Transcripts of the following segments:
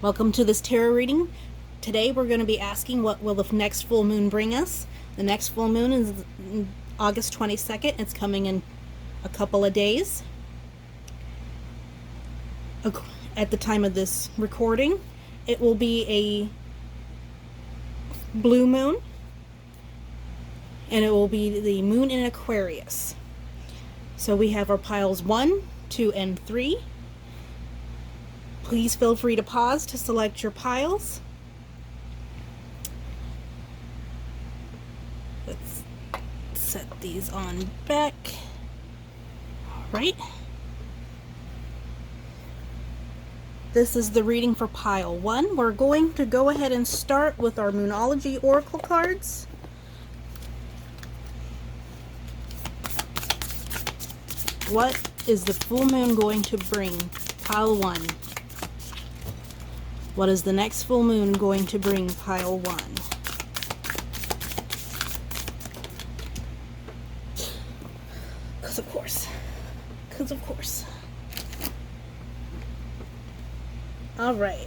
Welcome to this tarot reading. Today we're going to be asking what will the next full moon bring us. The next full moon is August 22nd. It's coming in a couple of days. At the time of this recording, it will be a blue moon, and it will be the moon in Aquarius. So we have our piles 1, 2, and 3. Please feel free to pause to select your piles. Let's set these on back. All right. This is the reading for pile 1. We're going to go ahead and start with our Moonology Oracle cards. What is the full moon going to bring? Pile 1. What is the next full moon going to bring? Pile 1. Because of course. All right.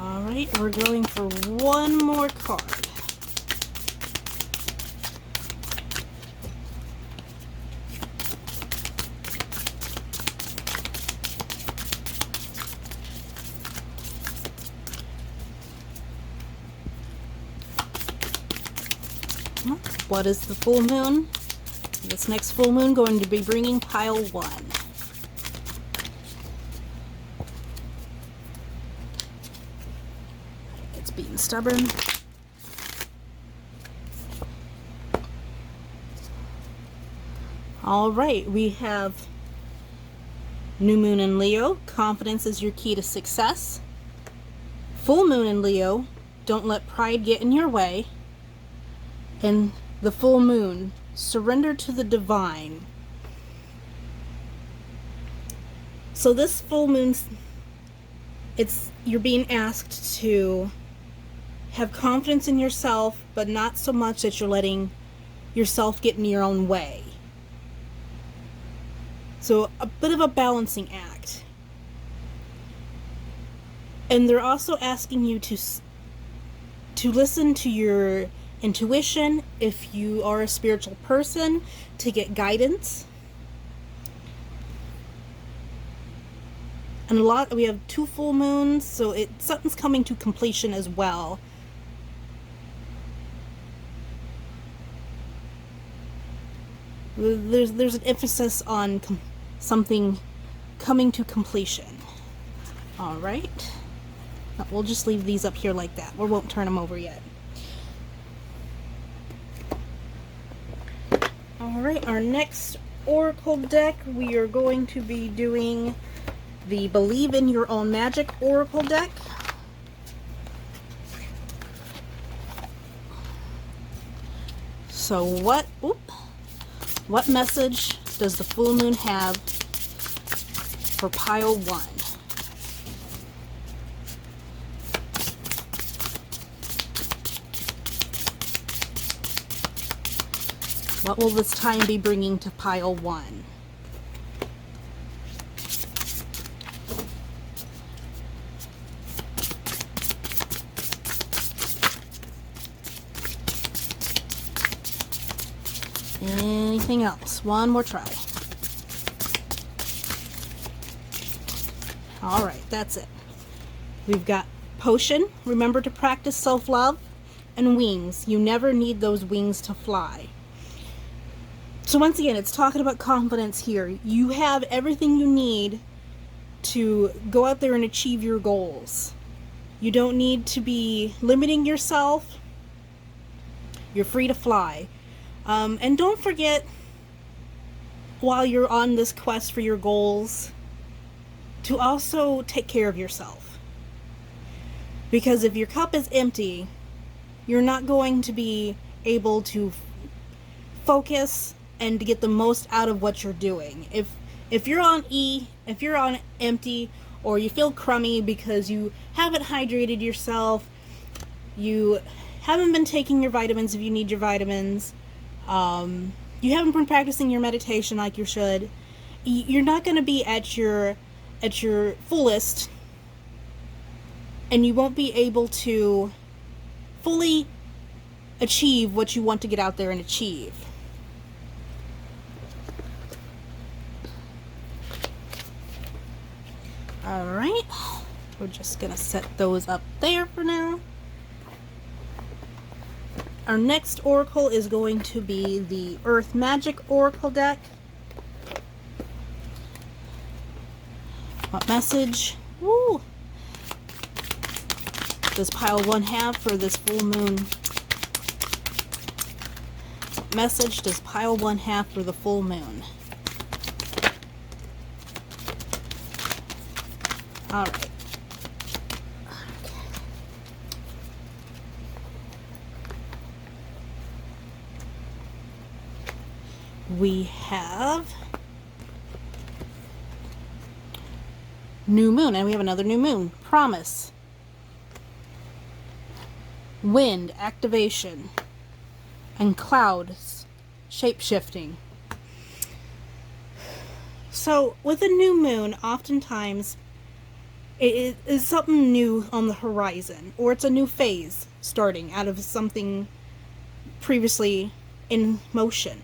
All right, we're going for one more card. What is the full moon? This next full moon going to be bringing pile 1. It's being stubborn. All right, we have new moon in Leo. Confidence is your key to success. Full moon in Leo. Don't let pride get in your way. And the full moon, surrender to the divine. So this full moon, you're being asked to have confidence in yourself, but not so much that you're letting yourself get in your own way. So a bit of a balancing act. And they're also asking you to listen to your intuition, if you are a spiritual person, to get guidance. And we have 2 full moons, so something's coming to completion as well. There's an emphasis on something coming to completion. All right. We'll just leave these up here like that. We won't turn them over yet. Alright, our next oracle deck, we are going to be doing the Believe in Your Own Magic oracle deck. So what message does the full moon have for pile 1? What will this time be bringing to pile 1? Anything else? One more try. All right, that's it. We've got potion. Remember to practice self-love. And wings. You never need those wings to fly. So once again, it's talking about confidence here. You have everything you need to go out there and achieve your goals. You don't need to be limiting yourself. You're free to fly. And don't forget, while you're on this quest for your goals, to also take care of yourself. Because if your cup is empty, you're not going to be able to focus and to get the most out of what you're doing. If you're on if you're on empty, or you feel crummy because you haven't hydrated yourself, you haven't been taking your vitamins if you need your vitamins, you haven't been practicing your meditation like you should, you're not going to be at your fullest, and you won't be able to fully achieve what you want to get out there and achieve. All right, we're just gonna set those up there for now. Our next oracle is going to be the Earth Magic Oracle deck. What message? Woo! Does pile 1 have for this full moon? What message does pile 1 have for the full moon? Alright. Okay. We have new moon, and we have another new moon. Promise. Wind activation. And clouds shape-shifting. So, with a new moon, oftentimes it is something new on the horizon, or it's a new phase starting out of something previously in motion.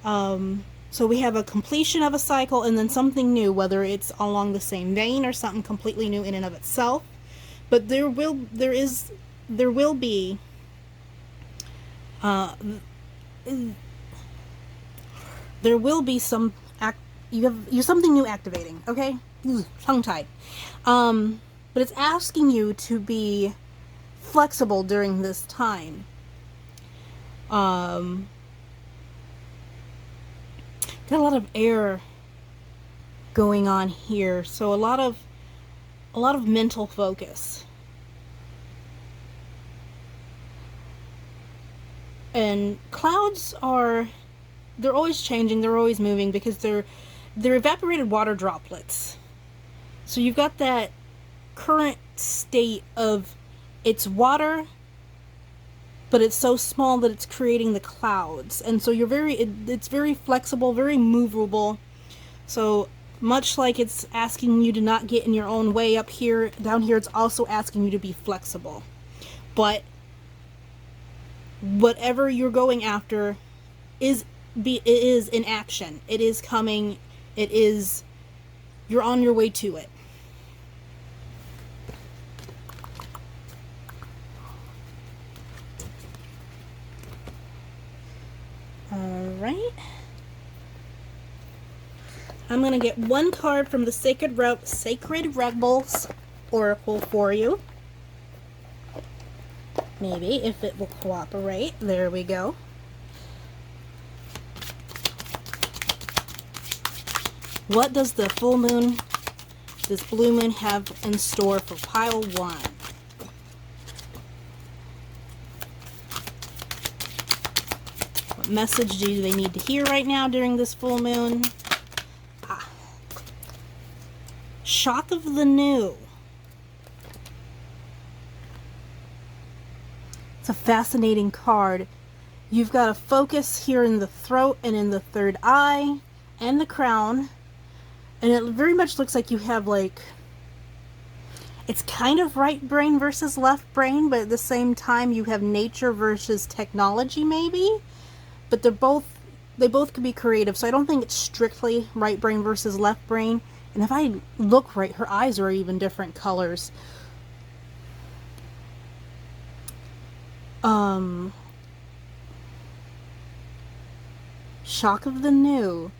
So we have a completion of a cycle and then something new, whether it's along the same vein or something completely new in and of itself. But there will be some you have something new activating, okay? Tongue-tied. But it's asking you to be flexible during this time. Got a lot of air going on here, so a lot of mental focus. And clouds they're always changing, they're always moving, because they're evaporated water droplets. So you've got that current state of it's water, but it's so small that it's creating the clouds. And so it's very flexible, very movable. So much like it's asking you to not get in your own way up here, down here it's also asking you to be flexible. But whatever you're going after it is in action. It is coming. You're on your way to it. Alright. I'm going to get one card from the Sacred Rebels Oracle for you. Maybe, if it will cooperate. There we go. What does the full moon, this blue moon, have in store for pile 1? What message do they need to hear right now during this full moon? Shock of the new. It's a fascinating card. You've got a focus here in the throat and in the third eye and the crown. And it very much looks like you have, like, it's kind of right brain versus left brain, but at the same time you have nature versus technology, maybe. But they both could be creative, so I don't think it's strictly right brain versus left brain. And if I look right, her eyes are even different colors. Shock of the new.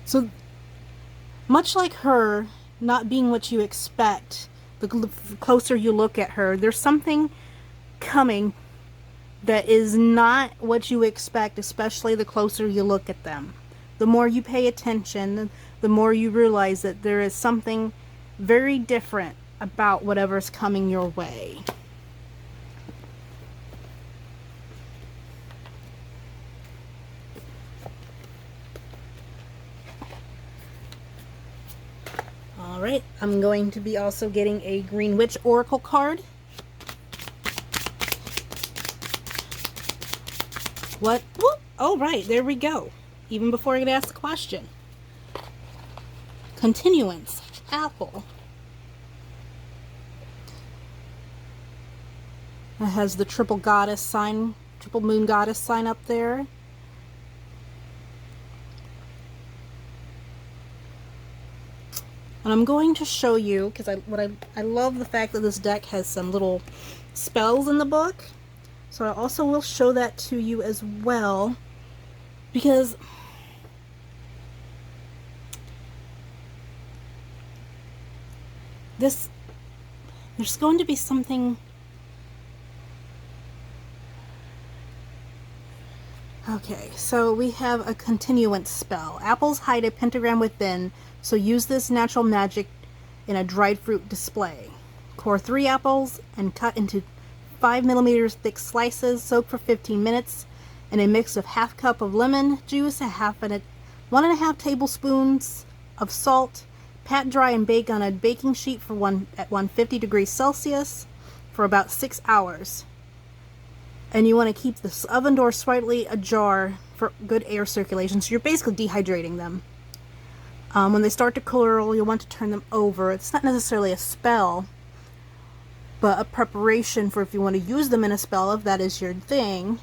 So, much like her not being what you expect, the closer you look at her, there's something coming that is not what you expect, especially the closer you look at them. The more you pay attention, the more you realize that there is something very different about whatever's coming your way. Alright, I'm going to be also getting a Green Witch Oracle card. What? Whoop. Oh, right. There we go. Even before I could ask the question. Continuance. Apple. It has the triple goddess sign, triple moon goddess sign up there. And I'm going to show you, because I love the fact that this deck has some little spells in the book. So I also will show that to you as well, because there's going to be something. Okay, so we have a continuance spell. Apples hide a pentagram within, so use this natural magic in a dried fruit display. Core 3 apples and cut into 5mm thick slices. Soak for 15 minutes in a mix of half cup of lemon juice, 1.5 tablespoons of salt. Pat dry and bake on a baking sheet at 150 degrees Celsius for about 6 hours. And you want to keep this oven door slightly ajar for good air circulation. So you're basically dehydrating them. When they start to curl, you'll want to turn them over. It's not necessarily a spell, but a preparation for if you want to use them in a spell, if that is your thing.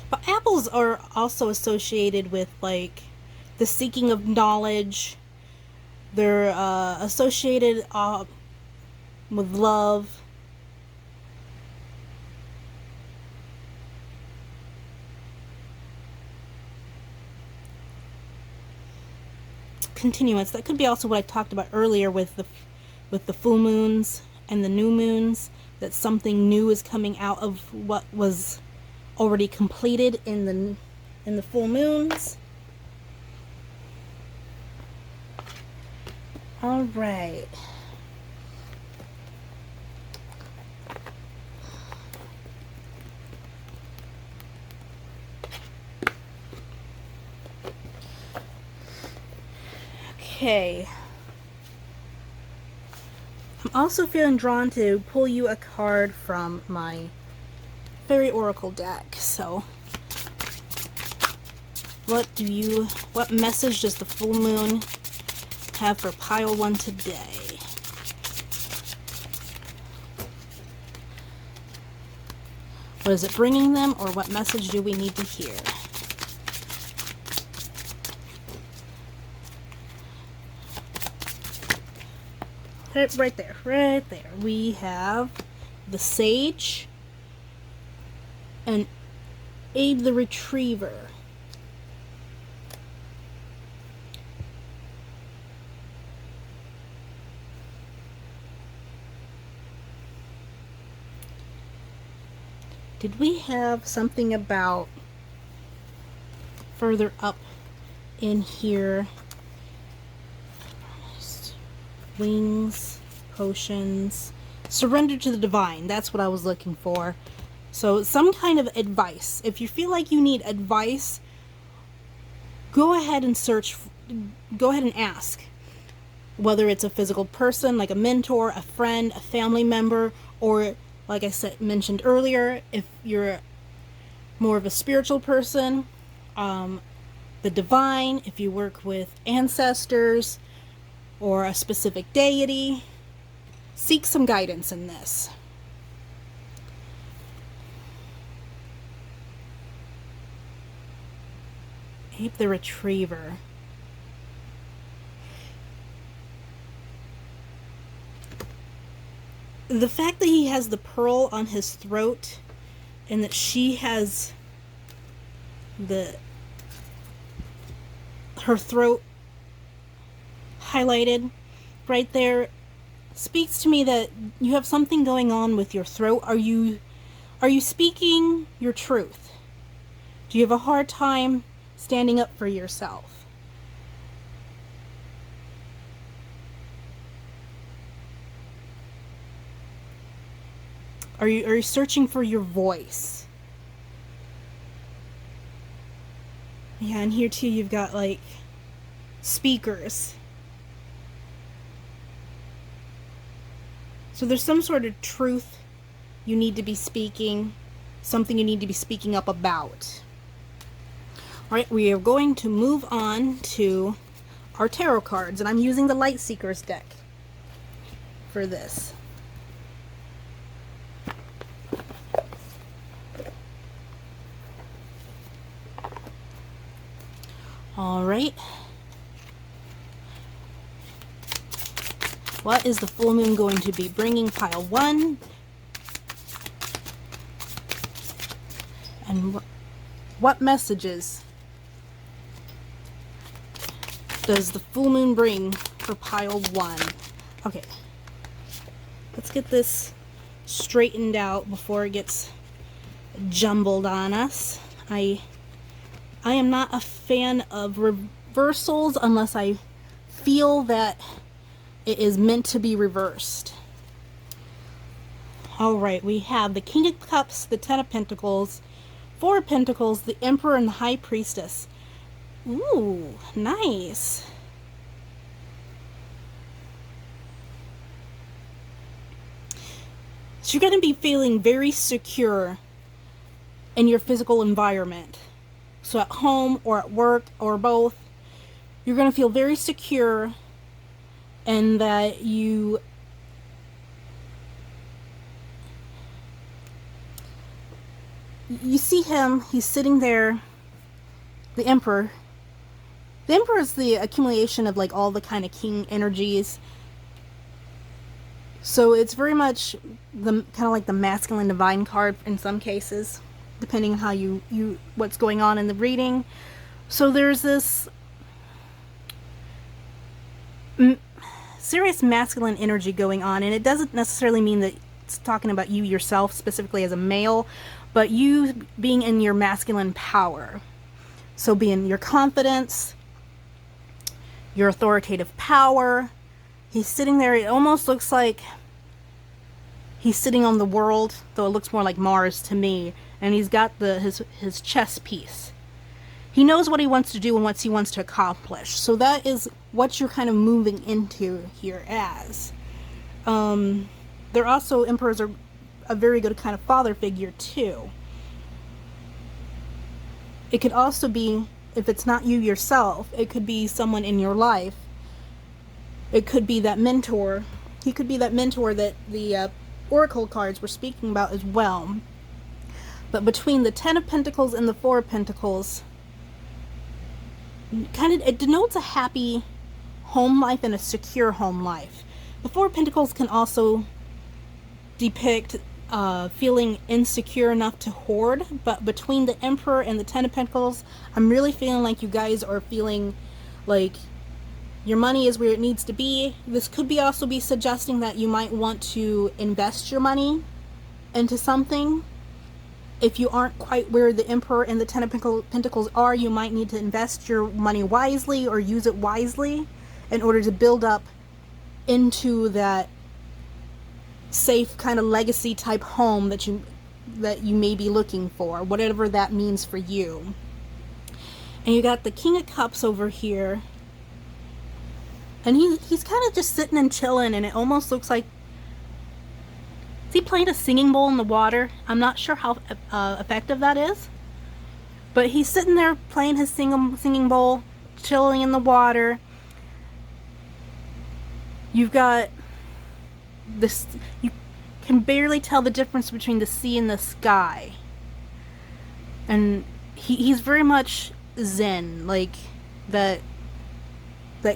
But apples are also associated with, like, the seeking of knowledge. They're associated with love. Continuance. That could be also what I talked about earlier with the full moons and the new moons, that something new is coming out of what was already completed in the full moons. All right. Okay. I'm also feeling drawn to pull you a card from my Fairy Oracle deck. So, what message does the full moon have for pile 1 today? What is it bringing them, or what message do we need to hear? Right there, right there. We have the Sage and Abe the Retriever. Did we have something about further up in here? Wings, potions, surrender to the divine. That's what I was looking for. So some kind of advice. If you feel like you need advice, go ahead and ask. Whether it's a physical person, like a mentor, a friend, a family member, or, like I mentioned earlier, if you're more of a spiritual person, the divine, if you work with ancestors, or a specific deity, seek some guidance in this. Abe the Retriever. The fact that he has the pearl on his throat and that she has her throat highlighted right there speaks to me that you have something going on with your throat. Are you speaking your truth? Do you have a hard time standing up for yourself? Are you searching for your voice? Yeah, and here too you've got, like, speakers. So there's some sort of truth you need to be speaking, something you need to be speaking up about. All right, we are going to move on to our tarot cards, and I'm using the Light Seekers deck for this. All right. What is the full moon going to be bringing pile 1? And what messages does the full moon bring for pile 1? Okay. Let's get this straightened out before it gets jumbled on us. I am not a fan of reversals unless I feel that it is meant to be reversed. Alright, we have the King of Cups, the Ten of Pentacles, Four of Pentacles, the Emperor, and the High Priestess. Ooh, nice. So you're going to be feeling very secure in your physical environment. So at home or at work or both, you're going to feel very secure, and that you see him, he's sitting there, the Emperor. The Emperor is the accumulation of like all the kind of king energies. So it's very much the kind of like the masculine divine card in some cases, depending on how you what's going on in the reading. So there's this serious masculine energy going on, and it doesn't necessarily mean that it's talking about you yourself specifically as a male, but you being in your masculine power. So being your confidence, your authoritative power. He's sitting there, it almost looks like he's sitting on the world, though it looks more like Mars to me, and he's got his chess piece. He knows what he wants to do and what he wants to accomplish. So that is what you're kind of moving into here as. They're also, emperors are a very good kind of father figure too. It could also be, if it's not you yourself, it could be someone in your life. It could be that mentor. He could be that mentor that the oracle cards were speaking about as well. But between the Ten of Pentacles and the Four of Pentacles, it denotes a happy home life and a secure home life. The Four of Pentacles can also depict feeling insecure enough to hoard, but between the Emperor and the Ten of Pentacles, I'm really feeling like you guys are feeling like your money is where it needs to be. This could also be suggesting that you might want to invest your money into something. If you aren't quite where the Emperor and the Ten of Pentacles are, you might need to invest your money wisely or use it wisely in order to build up into that safe kind of legacy type home that you may be looking for, whatever that means for you. And you got the King of Cups over here, and he's kind of just sitting and chilling, and it almost looks like, is he playing a singing bowl in the water? I'm not sure how effective that is, but he's sitting there playing his singing bowl, chilling in the water. You've got this, you can barely tell the difference between the sea and the sky, and he's very much zen, like that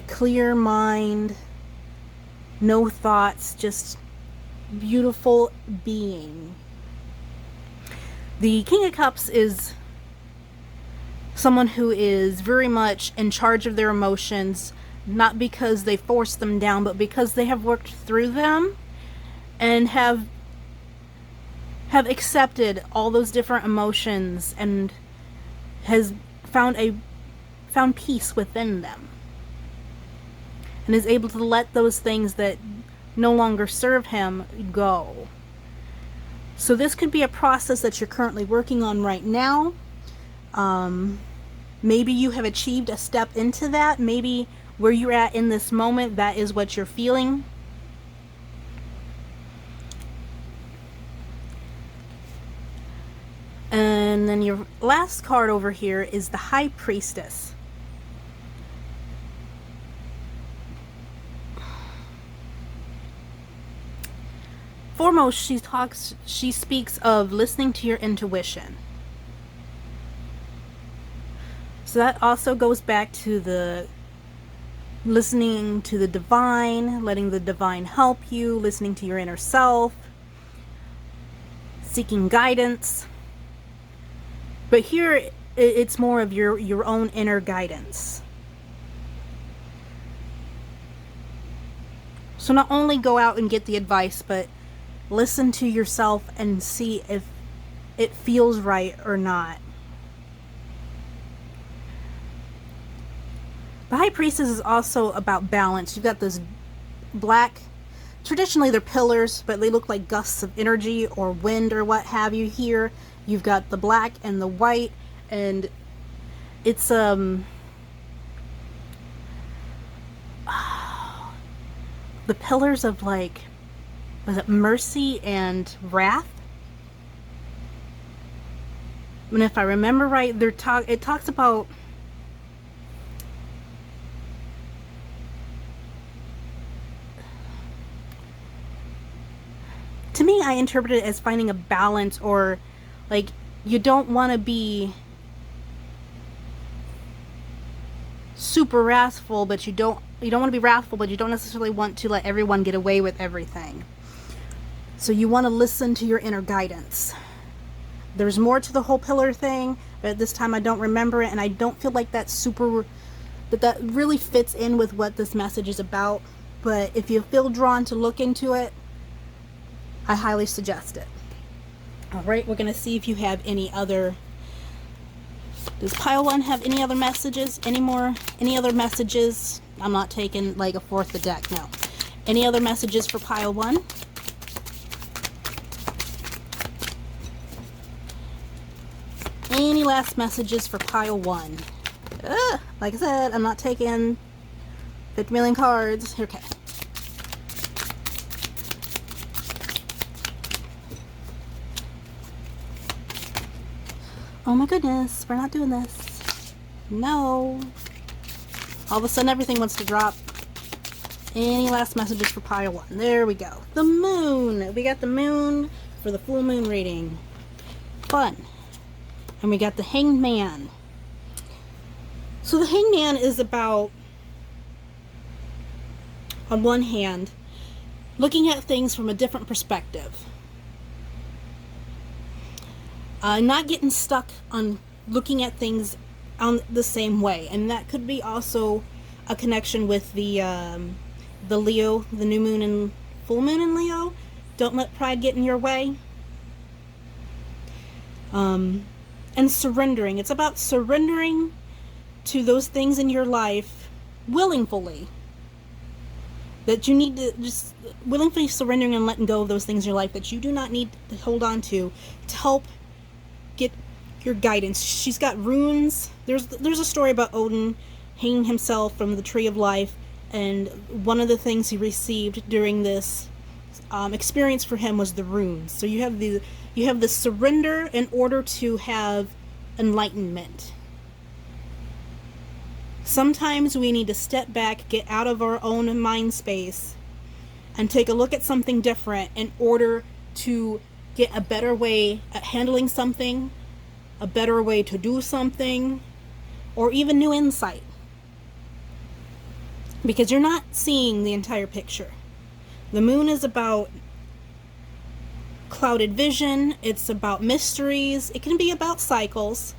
clear mind, no thoughts, just beautiful being. The King of Cups is someone who is very much in charge of their emotions, not because they force them down, but because they have worked through them and have accepted all those different emotions and has found peace within them, and is able to let those things that no longer serve him go. So this could be a process that you're currently working on right now. Maybe you have achieved a step into that. Maybe where you're at in this moment, that is what you're feeling. And then your last card over here is the High Priestess. Foremost, she speaks of listening to your intuition. So that also goes back to the listening to the divine, letting the divine help you, listening to your inner self, seeking guidance. But here, it's more of your own inner guidance. So not only go out and get the advice, but listen to yourself and see if it feels right or not. The High Priestess is also about balance. You've got this black, traditionally they're pillars, but they look like gusts of energy or wind or what have you here. You've got the black and the white, and it's the pillars of, like, was it mercy and wrath? And if I remember right, it talks about to me, I interpret it as finding a balance, or like you don't want to be super wrathful, but you don't want to be wrathful, but you don't necessarily want to let everyone get away with everything. So you want to listen to your inner guidance. There's more to the whole pillar thing, but at this time I don't remember it, and I don't feel like that really fits in with what this message is about. But if you feel drawn to look into it, I highly suggest it. Alright, we're going to see if you have any other... Does pile 1 have any other messages? Any other messages? I'm not taking like a fourth of the deck, no. Any other messages for pile 1? Any last messages for pile 1? Like I said, I'm not taking 50 million cards. Okay. Oh my goodness, we're not doing this. No. All of a sudden everything wants to drop. Any last messages for pile 1? There we go. The moon. We got the moon for the full moon reading. Fun. And we got the Hanged Man. So the Hanged Man is about, on one hand, looking at things from a different perspective. Not getting stuck on looking at things on the same way. And that could be also a connection with the Leo, the new moon and full moon in Leo. Don't let pride get in your way. And surrendering. It's about surrendering to those things in your life willingly. That you need to just willingly surrendering and letting go of those things in your life that you do not need to hold on to help get your guidance. She's got runes. There's a story about Odin hanging himself from the tree of life, and one of the things he received during this experience for him was the runes. So you have the surrender in order to have enlightenment. Sometimes we need to step back, get out of our own mind space, and take a look at something different in order to get a better way at handling something, a better way to do something, or even new insight. Because you're not seeing the entire picture. The moon is about clouded vision, it's about mysteries, it can be about cycles.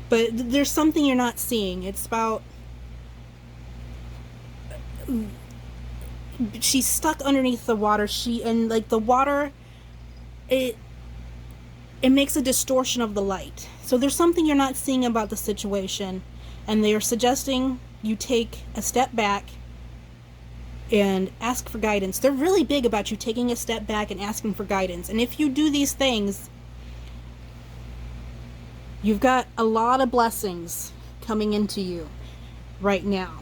But there's something you're not seeing. It's about... she's stuck underneath the water. And like the water, it makes a distortion of the light. So there's something you're not seeing about the situation, and they are suggesting you take a step back and ask for guidance. They're really big about you taking a step back and asking for guidance. And if you do these things, you've got a lot of blessings coming into you right now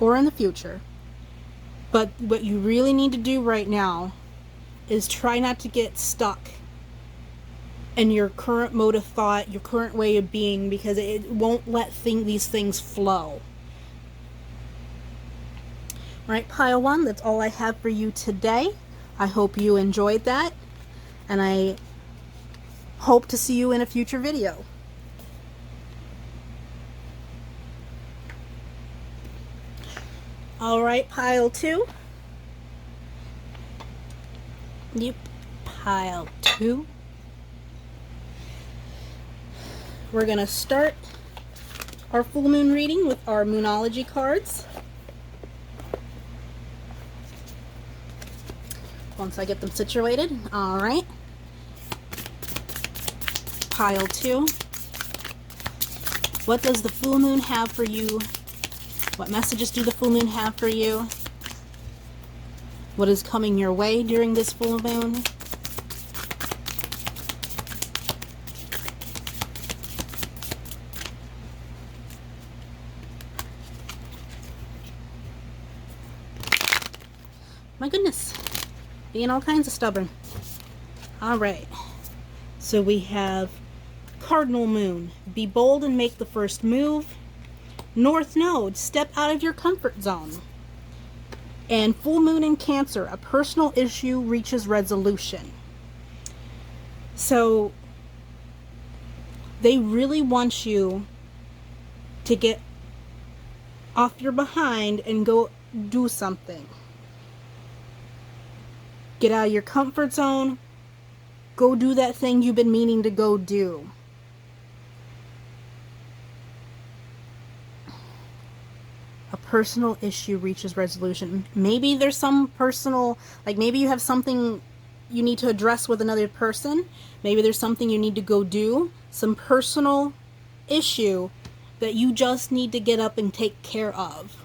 or in the future. But what you really need to do right now is try not to get stuck and your current mode of thought, your current way of being, because it won't let these things flow. Right, pile one, that's all I have for you today. I hope you enjoyed that, and I hope to see you in a future video. All right, pile two. Yep, pile two. We're going to start our full moon reading with our Moonology cards. Once I get them situated. All right. Pile two. What does the full moon have for you? What messages do the full moon have for you? What is coming your way during this full moon? My goodness, being all kinds of stubborn. All right, so we have Cardinal Moon. Be bold and make the first move. North Node, step out of your comfort zone. And Full Moon in Cancer, a personal issue reaches resolution. So they really want you to get off your behind and go do something. Get out of your comfort zone. Go do that thing you've been meaning to go do. A personal issue reaches resolution. Maybe there's some personal, like maybe you have something you need to address with another person. Maybe there's something you need to go do. Some personal issue that you just need to get up and take care of.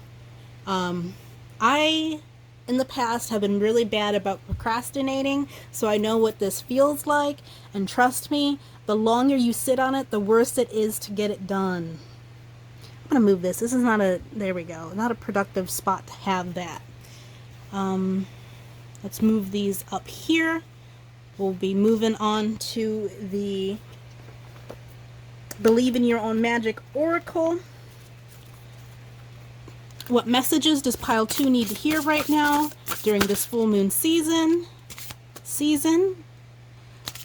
I, in the past, have been really bad about procrastinating, so I know what this feels like, and trust me, the longer you sit on it, the worse it is to get it done. I'm going to move this. This is not a, there we go, not a productive spot to have that. Let's move these up here. We'll be moving on to the Believe in Your Own Magic Oracle. What messages does pile 2 need to hear right now during this full moon season?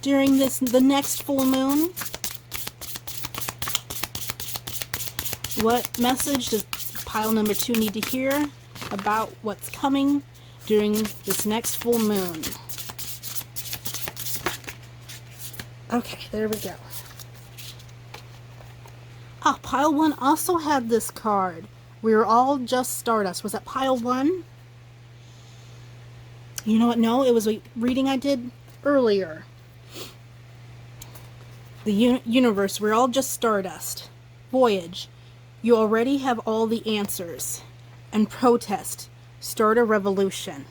During the next full moon? What message does pile number 2 need to hear about what's coming during this next full moon? Okay, there we go. Ah, pile 1 also had this card. We were all just stardust. Was that pile 1? You know what? No, it was a reading I did earlier. The universe, we're all just stardust. Voyage. You already have all the answers. And protest. Start a revolution.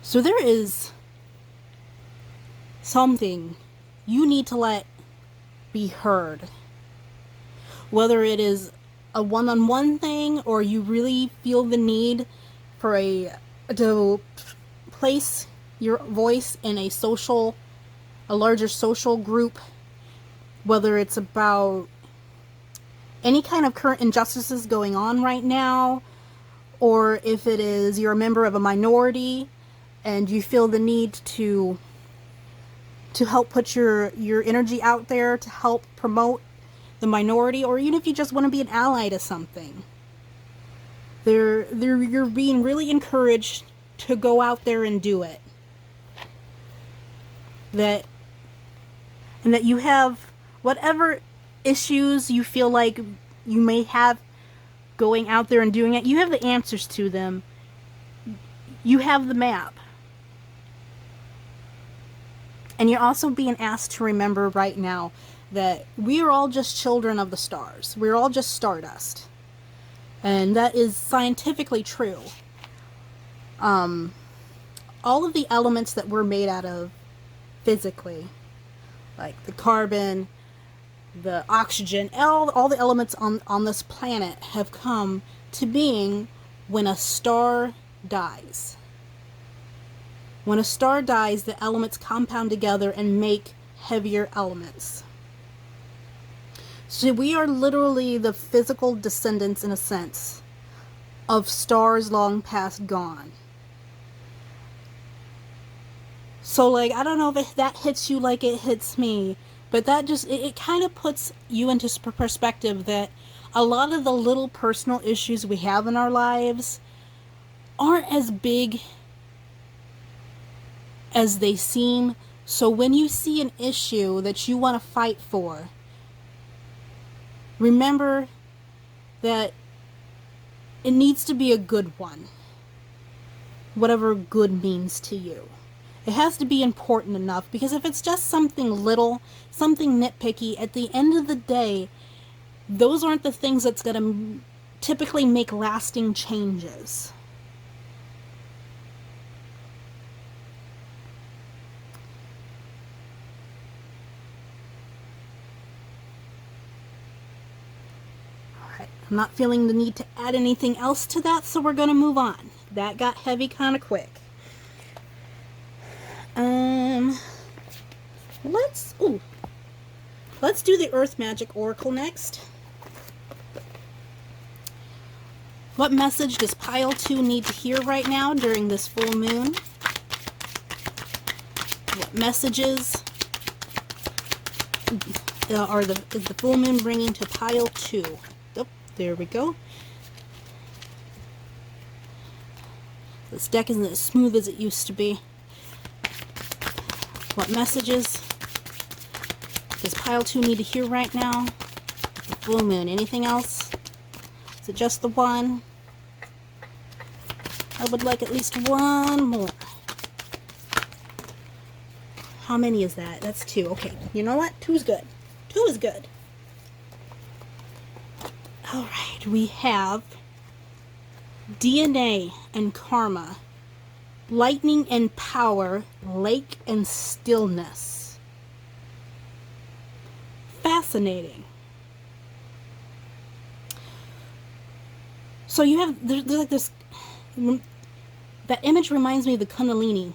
So there is something you need to let be heard. Whether it is a one-on-one thing or you really feel the need for to place your voice in a larger social group, whether it's about any kind of current injustices going on right now, or if it is you're a member of a minority and you feel the need to help put your energy out there to help promote the minority, or even if you just want to be an ally to something. You're being really encouraged to go out there and do it. That you have whatever issues you feel like you may have going out there and doing it, you have the answers to them. You have the map. And you're also being asked to remember right now that we are all just children of the stars. We're all just stardust. And that is scientifically true. All of the elements that we're made out of physically, like the carbon, the oxygen, all the elements on this planet have come to being when a star dies. When a star dies, the elements compound together and make heavier elements. So we are literally the physical descendants, in a sense, of stars long past gone. So, like, I don't know if that hits you like it hits me, but that just, it kind of puts you into perspective that a lot of the little personal issues we have in our lives aren't as big as they seem. So when you see an issue that you want to fight for, remember that it needs to be a good one. Whatever good means to you. It has to be important enough, because if it's just something little, something nitpicky, at the end of the day, those aren't the things that's going to typically make lasting changes. Alright, I'm not feeling the need to add anything else to that, so we're going to move on. That got heavy kind of quick. Let's do the Earth Magic Oracle next. What message does pile 2 need to hear right now during this full moon? What messages is the full moon bringing to pile 2? Oh, there we go. This deck isn't as smooth as it used to be. What messages does pile 2 need to hear right now? The full moon. Anything else? Is it just the one? I would like at least one more. How many is that? That's 2. Okay. You know what? 2 is good. 2 is good. Alright. We have DNA and karma. Lightning and power. Lake and stillness. Fascinating. So you have, there's like this, that image reminds me of the Kundalini.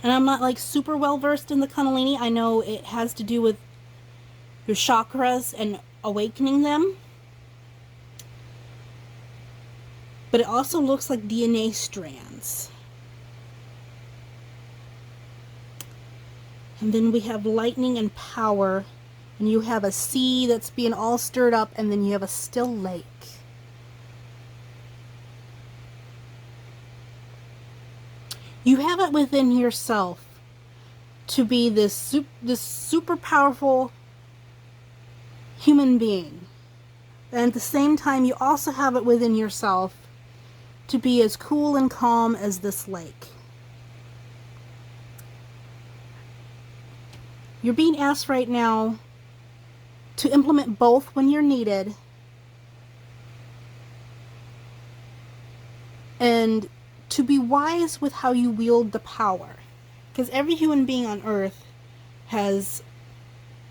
And I'm not like super well versed in the Kundalini. I know it has to do with your chakras and awakening them. But it also looks like DNA strands. And then we have lightning and power. And you have a sea that's being all stirred up. And then you have a still lake. You have it within yourself to be this super powerful human being. And at the same time, you also have it within yourself to be as cool and calm as this lake. You're being asked right now to implement both when you're needed, and to be wise with how you wield the power. Because every human being on earth has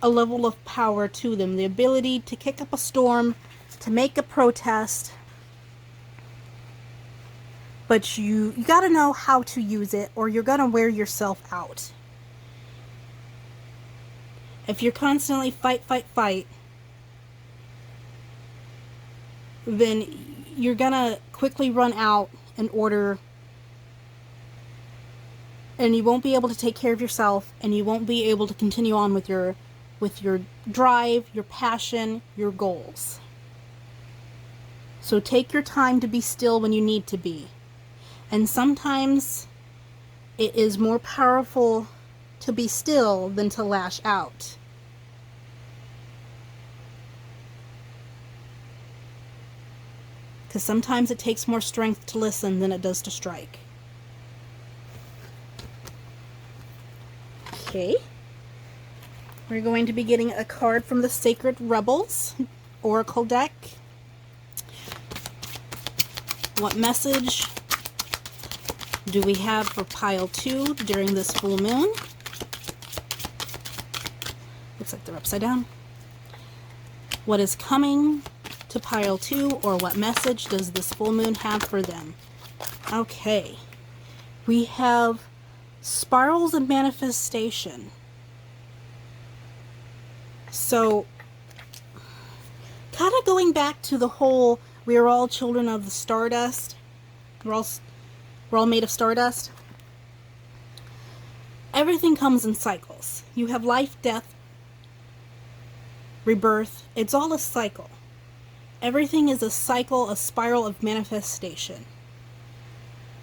a level of power to them. The ability to kick up a storm, to make a protest. But you gotta know how to use it, or you're gonna wear yourself out. If you're constantly fight, then you're gonna quickly run out in order, and you won't be able to take care of yourself, and you won't be able to continue on with your drive, your passion, your goals. So take your time to be still when you need to be. And sometimes it is more powerful to be still than to lash out. Because sometimes it takes more strength to listen than it does to strike. Okay. We're going to be getting a card from the Sacred Rebels Oracle deck. What message do we have for pile 2 during this full moon? Looks like they're upside down. What is coming to pile 2, or what message does this full moon have for them? Okay. We have spirals of manifestation. So, kind of going back to the whole, we are all children of the stardust. We're all made of stardust. Everything comes in cycles. You have life, death, rebirth. It's all a cycle. Everything is a cycle, a spiral of manifestation.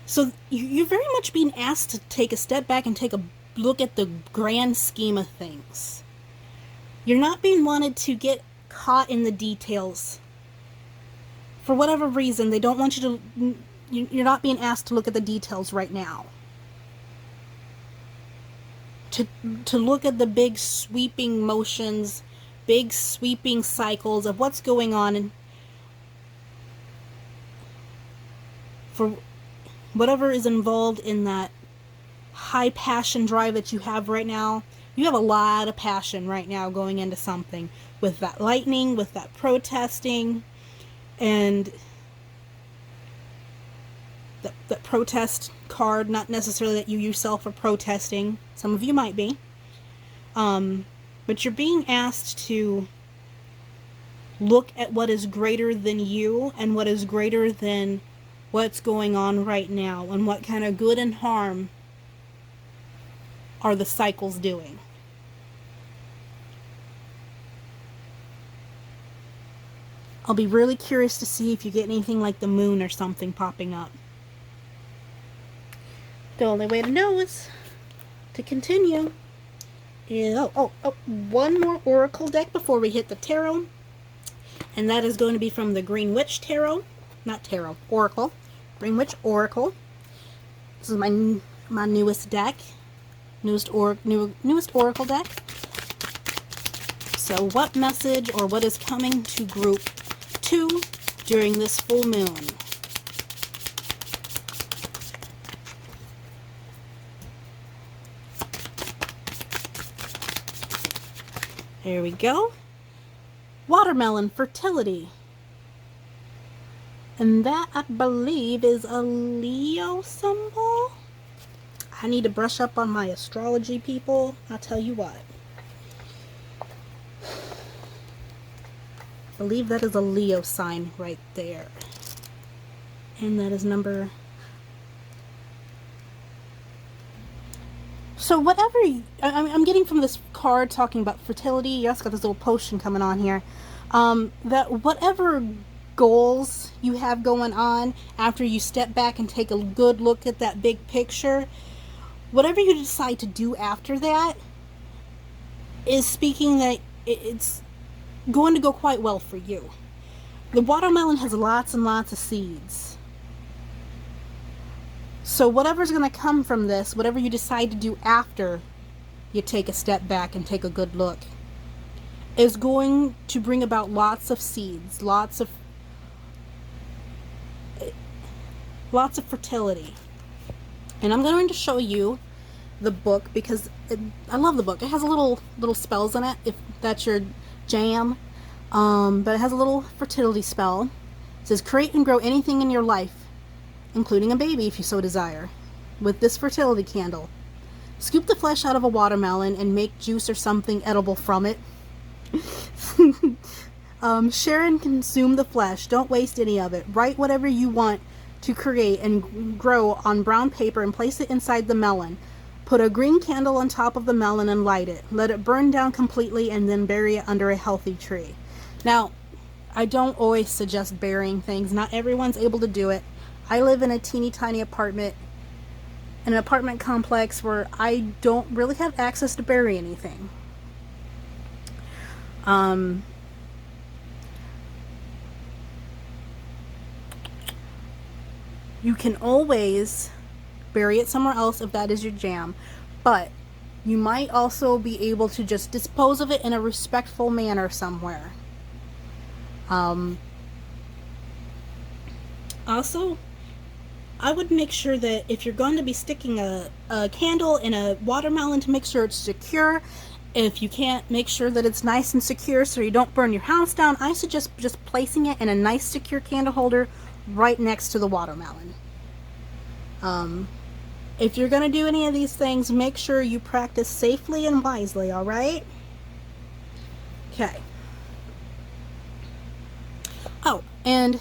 So you're very much being asked to take a step back and take a look at the grand scheme of things. You're not being wanted to get caught in the details. For whatever reason, they don't want you to... You're not being asked to look at the details right now. To look at the big sweeping motions, big sweeping cycles of what's going on, and for whatever is involved in that high passion drive that you have right now. You have a lot of passion right now going into something with that lightning, with that protesting, and that protest card. Not necessarily that you yourself are protesting. Some of you might be. But you're being asked to look at what is greater than you and what is greater than what's going on right now, and what kind of good and harm are the cycles doing. I'll be really curious to see if you get anything like the moon or something popping up. The only way to know is to continue. One more oracle deck before we hit the tarot. And that is going to be from the Green Witch Tarot. Not tarot, oracle. Green Witch Oracle. This is my newest deck. Newest oracle deck. So what message or what is coming to group 2 during this full moon? There we go. Watermelon fertility. And that, I believe, is a Leo symbol. I need to brush up on my astrology, people. I'll tell you what. I believe that is a Leo sign right there. And that is number... So whatever I'm getting from this card talking about fertility, yes, got this little potion coming on here, that whatever goals you have going on after you step back and take a good look at that big picture, whatever you decide to do after that is speaking that it's going to go quite well for you. The watermelon has lots and lots of seeds. So whatever's going to come from this, whatever you decide to do after you take a step back and take a good look, is going to bring about lots of seeds, lots of fertility. And I'm going to show you the book because I love the book. It has a little spells in it, if that's your jam. But it has a little fertility spell. It says, create and grow anything in your life, including a baby if you so desire, with this fertility candle. Scoop the flesh out of a watermelon and make juice or something edible from it. Share and consume the flesh. Don't waste any of it. Write whatever you want to create and grow on brown paper and place it inside the melon. Put a green candle on top of the melon and light it. Let it burn down completely and then bury it under a healthy tree. Now, I don't always suggest burying things. Not everyone's able to do it. I live in a teeny tiny apartment, in an apartment complex where I don't really have access to bury anything. You can always bury it somewhere else if that is your jam, but you might also be able to just dispose of it in a respectful manner somewhere. Also, I would make sure that if you're going to be sticking a candle in a watermelon, to make sure it's secure. If you can't, make sure that it's nice and secure so you don't burn your house down. I suggest just placing it in a nice secure candle holder right next to the watermelon. If you're going to do any of these things, make sure you practice safely and wisely, alright? Okay. Oh, and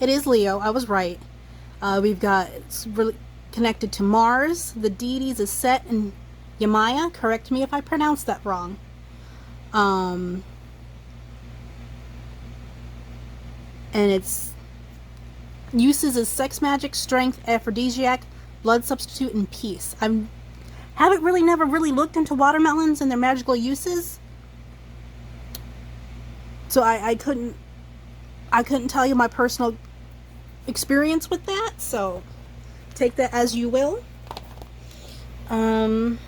it is Leo. I was right. We've got, it's really connected to Mars. The deities is Set and Yamaya. Correct me if I pronounced that wrong. And its uses is sex magic, strength, aphrodisiac, blood substitute, and peace. I haven't really never really looked into watermelons and their magical uses, so I couldn't tell you my personal experience with that, so take that as you will. That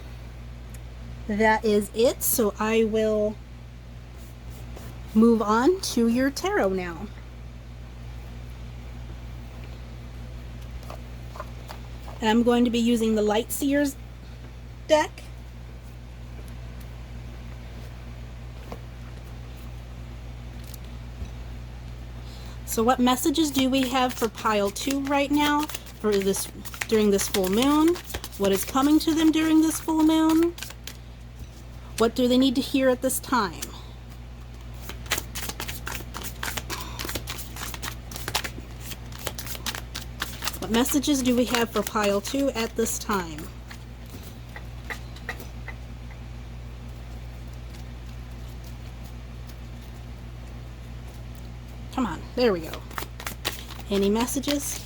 is it, so I will move on to your tarot now. And I'm going to be using the Light Seers deck. So what messages do we have for pile 2 right now for this during this full moon? What is coming to them during this full moon? What do they need to hear at this time? What messages do we have for pile 2 at this time? Come on, there we go. Any messages?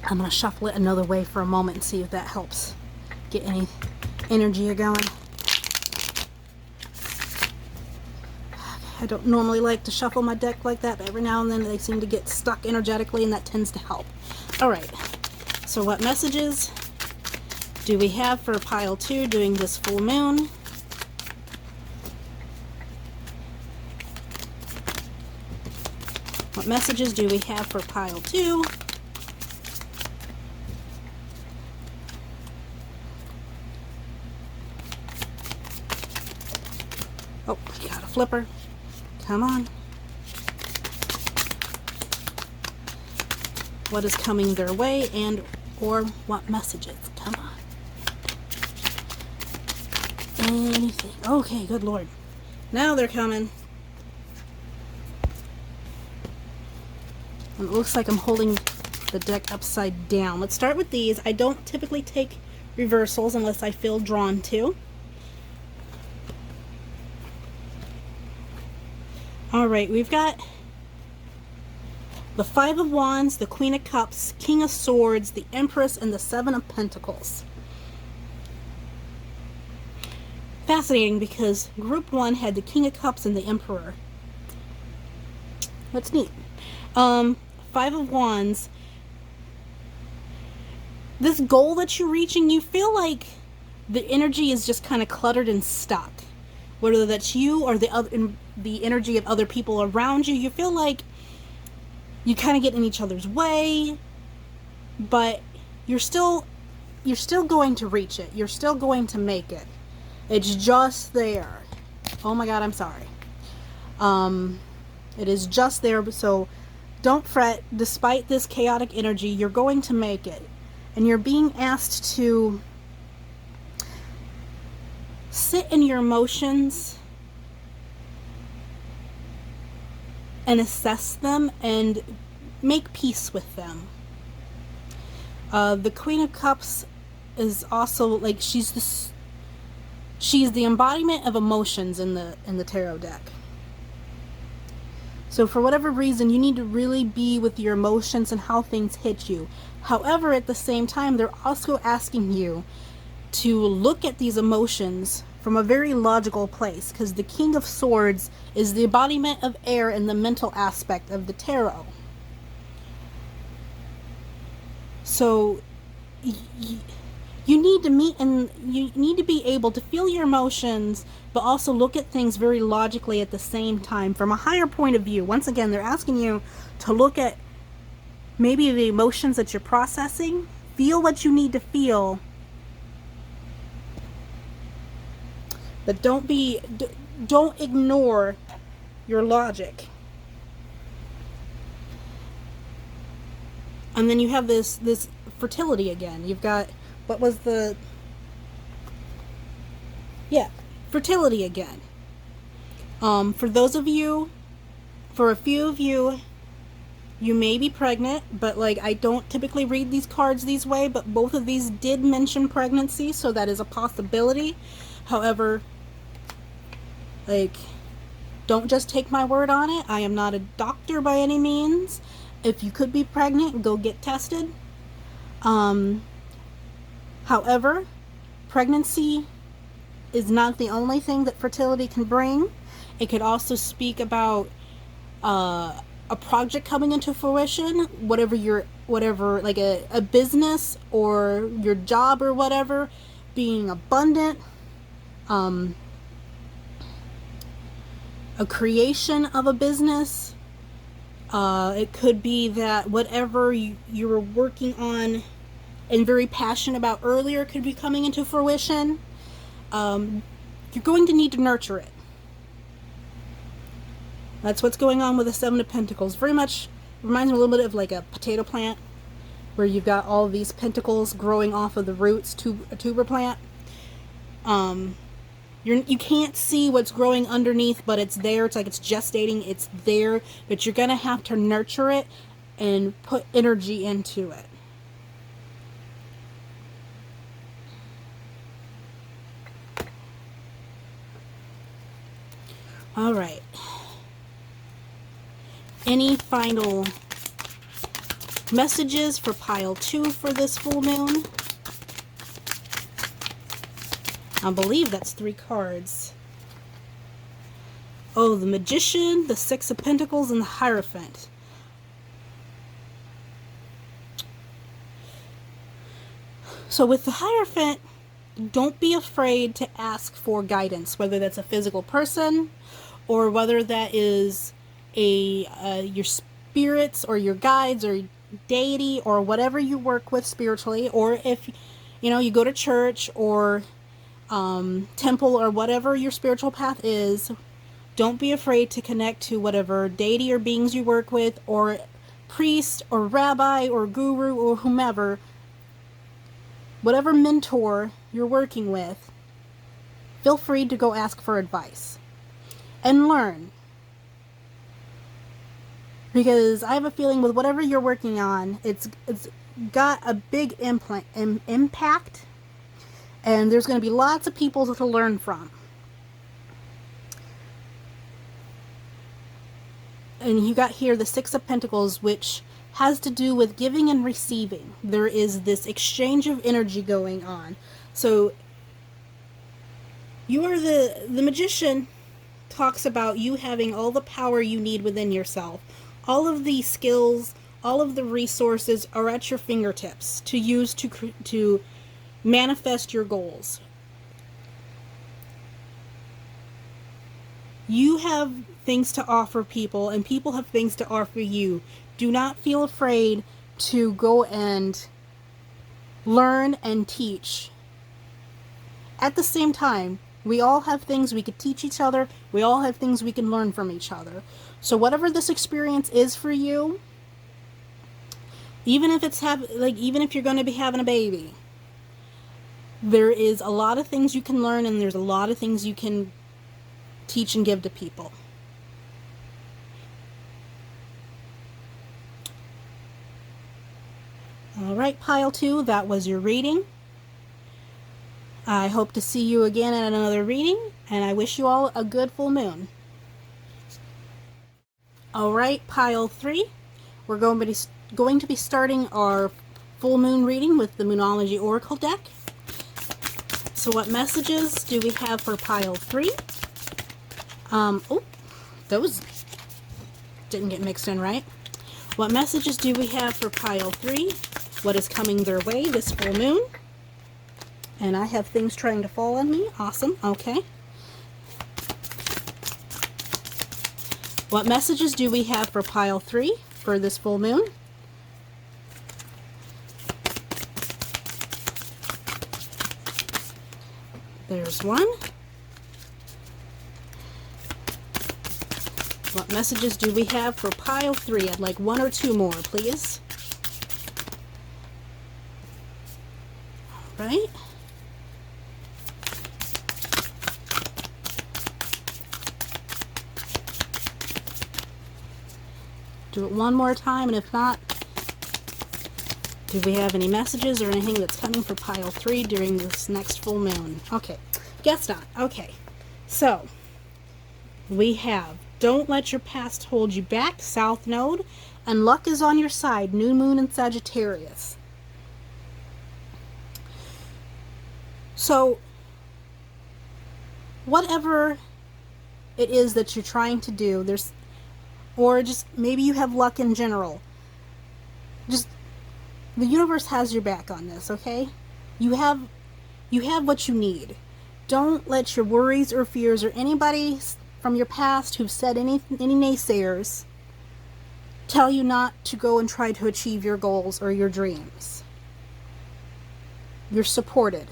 I'm going to shuffle it another way for a moment and see if that helps get any energy going. I don't normally like to shuffle my deck like that, but every now and then they seem to get stuck energetically, and that tends to help. Alright, so what messages do we have for pile 2 during this full moon? What messages do we have for pile 2? Oh, we got a flipper. Come on. What is coming their way, and or what messages? Come on. Anything. Okay, good Lord. Now they're coming. And it looks like I'm holding the deck upside down. Let's start with these. I don't typically take reversals unless I feel drawn to. Alright, we've got the Five of Wands, the Queen of Cups, King of Swords, the Empress, and the Seven of Pentacles. Fascinating, because Group 1 had the King of Cups and the Emperor. That's neat. Five of Wands. This goal that you're reaching, you feel like the energy is just kind of cluttered and stuck. Whether that's you or the energy of other people around you, you feel like you kind of get in each other's way, but you're still going to reach it. You're still going to make it. It's just there. Oh my God, I'm sorry. It is just there, so don't fret. Despite this chaotic energy, you're going to make it. And you're being asked to sit in your emotions and assess them and make peace with them. The Queen of Cups is also like she's the embodiment of emotions in the tarot deck. So for whatever reason, you need to really be with your emotions and how things hit you. However, at the same time, they're also asking you to look at these emotions from a very logical place, because the King of Swords is the embodiment of air in the mental aspect of the tarot. So you need to meet and you need to be able to feel your emotions, but also look at things very logically at the same time from a higher point of view. Once again, they're asking you to look at maybe the emotions that you're processing, feel what you need to feel, but don't ignore your logic. And then you have this fertility again. You've got, what was the, yeah, fertility again. For those of you, for a few of you, you may be pregnant, but like, I don't typically read these cards these way, but both of these did mention pregnancy, so that is a possibility. However, like, don't just take my word on it. I am not a doctor by any means. If you could be pregnant, go get tested. However, pregnancy is not the only thing that fertility can bring. It could also speak about a project coming into fruition, whatever like a business or your job or whatever being abundant, a creation of a business. It could be that whatever you were working on and very passionate about earlier could be coming into fruition. You're going to need to nurture it. That's what's going on with the Seven of Pentacles. Very much reminds me a little bit of like a potato plant, where you've got all these pentacles growing off of the roots to a tuber plant. You can't see what's growing underneath, but it's there. It's like it's gestating. It's there, but you're gonna have to nurture it and put energy into it. All right. Any final messages for pile 2 for this full moon? I believe that's 3 cards. Oh, the Magician, the Six of Pentacles, and the Hierophant. So with the Hierophant, don't be afraid to ask for guidance, whether that's a physical person or whether that is your spirits or your guides or deity or whatever you work with spiritually, or if you go to church or temple or whatever your spiritual path is. Don't be afraid to connect to whatever deity or beings you work with, or priest or rabbi or guru or whomever, whatever mentor you're working with. Feel free to go ask for advice and learn. Because I have a feeling with whatever you're working on, it's got a big impact, and there's going to be lots of people to learn from. And you got here the Six of Pentacles, which has to do with giving and receiving. There is this exchange of energy going on. So you are the Magician talks about you having all the power you need within yourself. All of the skills, all of the resources are at your fingertips to use to manifest your goals. You have things to offer people, and people have things to offer you. Do not feel afraid to go and learn and teach. At the same time, we all have things we could teach each other. We all have things we can learn from each other. So whatever this experience is for you, even if even if you're going to be having a baby, there is a lot of things you can learn, and there's a lot of things you can teach and give to people. All right, pile 2, that was your reading. I hope to see you again at another reading, and I wish you all a good full moon. All right, pile 3, we're going to be starting our full moon reading with the Moonology Oracle deck. So what messages do we have for pile 3? Oh, those didn't get mixed in right. What messages do we have for pile 3? What is coming their way this full moon? And I have things trying to fall on me. Awesome. Okay. What messages do we have for pile 3 for this full moon? There's one. What messages do we have for pile 3? I'd like 1 or 2 more, please. All right. Do it one more time, and if not, do we have any messages or anything that's coming for pile 3 during this next full moon? Okay, guess not. Okay, so we have don't let your past hold you back, South Node, and luck is on your side, new moon and Sagittarius. So whatever it is that you're trying to do, or just maybe you have luck in general, just the universe has your back on this, okay? You have what you need. Don't let your worries or fears or anybody from your past who've said any naysayers tell you not to go and try to achieve your goals or your dreams. You're supported.